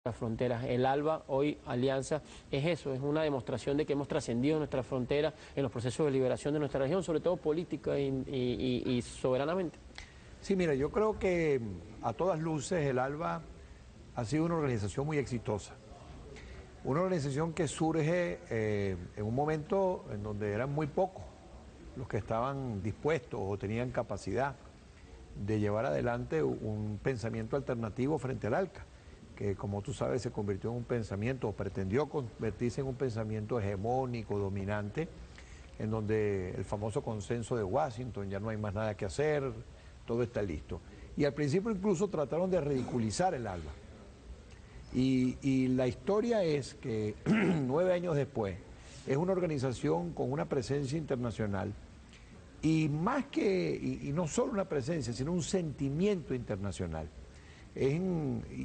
las fronteras. El ALBA, hoy Alianza, es eso, es una demostración de que hemos trascendido nuestras fronteras en los procesos de liberación de nuestra región, sobre todo política y soberanamente. Sí, mira, yo creo que a todas luces el ALBA ha sido una organización muy exitosa. Una organización que surge en un momento en donde eran muy pocos los que estaban dispuestos o tenían capacidad de llevar adelante un pensamiento alternativo frente al ALCA, que como tú sabes se convirtió en un pensamiento o pretendió convertirse en un pensamiento hegemónico, dominante, en donde el famoso consenso de Washington, ya no hay más nada que hacer, todo está listo. Y al principio incluso trataron de ridiculizar el ALBA. Y la historia es que 9 años después es una organización con una presencia internacional y más que, y no solo una presencia, sino un sentimiento internacional. Es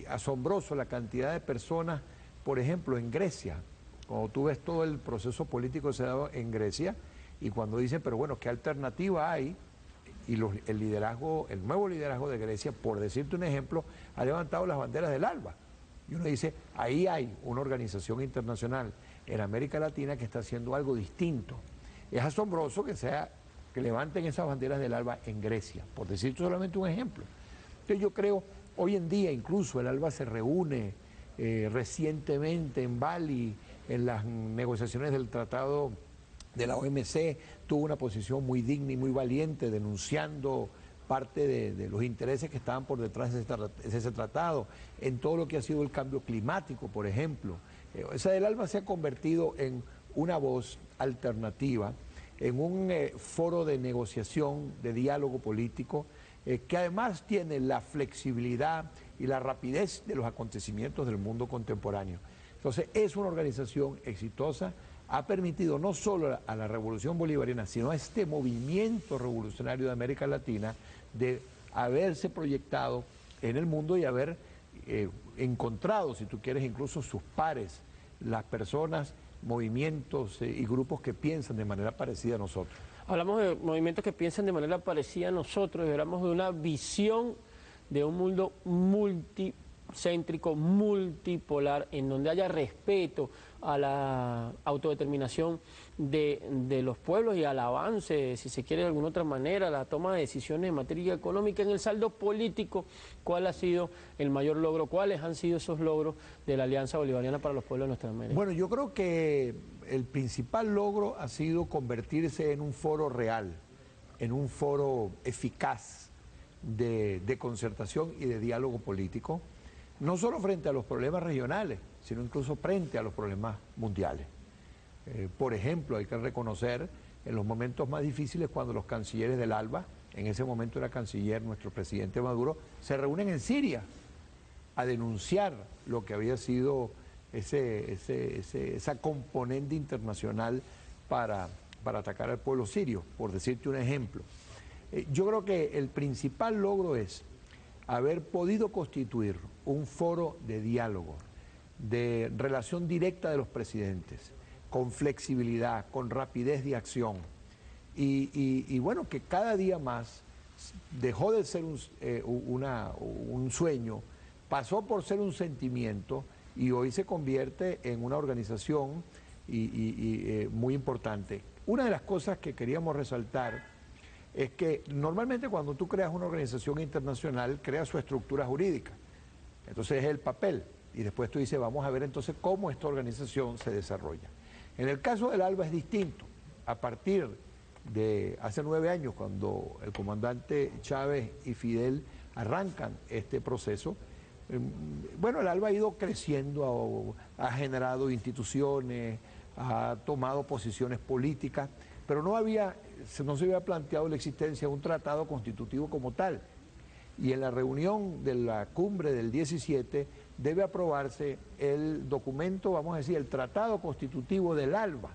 asombroso la cantidad de personas, por ejemplo, en Grecia, cuando tú ves todo el proceso político que se ha dado en Grecia, y cuando dicen, pero bueno, ¿qué alternativa hay? Y el liderazgo, el nuevo liderazgo de Grecia, por decirte un ejemplo, ha levantado las banderas del ALBA. Y uno dice, ahí hay una organización internacional en América Latina que está haciendo algo distinto. Es asombroso que levanten esas banderas del ALBA en Grecia, por decirte solamente un ejemplo. Entonces yo creo, hoy en día incluso el ALBA se reúne recientemente en Bali, en las negociaciones del tratado de la OMC, tuvo una posición muy digna y muy valiente denunciando parte de los intereses que estaban por detrás de ese tratado, en todo lo que ha sido el cambio climático, por ejemplo. Esa del ALBA se ha convertido en una voz alternativa, en un foro de negociación, de diálogo político, que además tiene la flexibilidad y la rapidez de los acontecimientos del mundo contemporáneo. Entonces, es una organización exitosa, ha permitido no solo a la revolución bolivariana, sino a este movimiento revolucionario de América Latina de haberse proyectado en el mundo y haber encontrado, si tú quieres, incluso sus pares, las personas, movimientos y grupos que piensan de manera parecida a nosotros. Hablamos de movimientos que piensan de manera parecida a nosotros, y hablamos de una visión de un mundo multicéntrico, multipolar, en donde haya respeto a la autodeterminación de los pueblos y al avance, si se quiere de alguna otra manera, la toma de decisiones en materia económica. En el saldo político, ¿cuál ha sido el mayor logro? ¿Cuáles han sido esos logros de la Alianza Bolivariana para los Pueblos de Nuestra América? Bueno, yo creo que el principal logro ha sido convertirse en un foro real, en un foro eficaz de concertación y de diálogo político, no solo frente a los problemas regionales, sino incluso frente a los problemas mundiales. Por ejemplo, hay que reconocer en los momentos más difíciles cuando los cancilleres del ALBA, en ese momento era canciller nuestro presidente Maduro, se reúnen en Siria a denunciar lo que había sido esa componente internacional para atacar al pueblo sirio, por decirte un ejemplo. Yo creo que el principal logro es haber podido constituir un foro de diálogo, de relación directa de los presidentes, con flexibilidad, con rapidez de acción. Y bueno, que cada día más dejó de ser un sueño, pasó por ser un sentimiento y hoy se convierte en una organización muy importante. Una de las cosas que queríamos resaltar es que normalmente cuando tú creas una organización internacional, creas su estructura jurídica. Entonces es el papel. Y después tú dices, vamos a ver entonces cómo esta organización se desarrolla. En el caso del ALBA es distinto. A partir de hace 9 años, cuando el comandante Chávez y Fidel arrancan este proceso, bueno, el ALBA ha ido creciendo, ha generado instituciones, ha tomado posiciones políticas, pero no se había planteado la existencia de un tratado constitutivo como tal. Y en la reunión de la cumbre del 17 debe aprobarse el documento, vamos a decir, el tratado constitutivo del ALBA,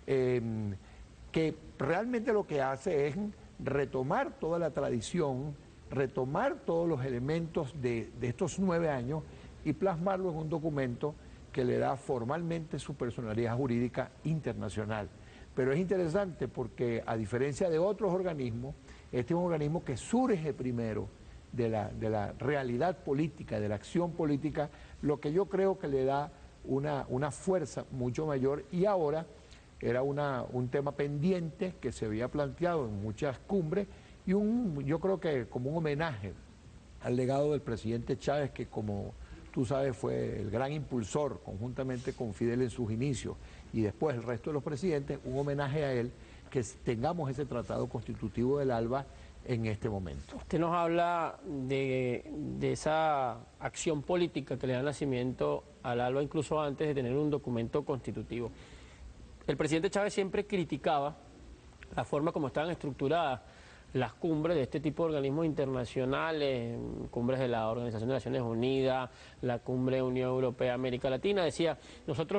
que realmente lo que hace es retomar toda la tradición, retomar todos los elementos de estos 9 años y plasmarlo en un documento que le da formalmente su personalidad jurídica internacional. Pero es interesante porque, a diferencia de otros organismos, este es un organismo que surge primero de la realidad política, de la acción política, lo que yo creo que le da una fuerza mucho mayor, y ahora era un tema pendiente que se había planteado en muchas cumbres, y yo creo que como un homenaje al legado del presidente Chávez, que como tú sabes fue el gran impulsor conjuntamente con Fidel en sus inicios y después el resto de los presidentes, un homenaje a él, que tengamos ese tratado constitutivo del ALBA en este momento. Usted nos habla de esa acción política que le da nacimiento al ALBA incluso antes de tener un documento constitutivo. El presidente Chávez siempre criticaba la forma como estaban estructuradas las cumbres de este tipo de organismos internacionales, cumbres de la Organización de Naciones Unidas, la cumbre Unión Europea-América Latina. Decía, nosotros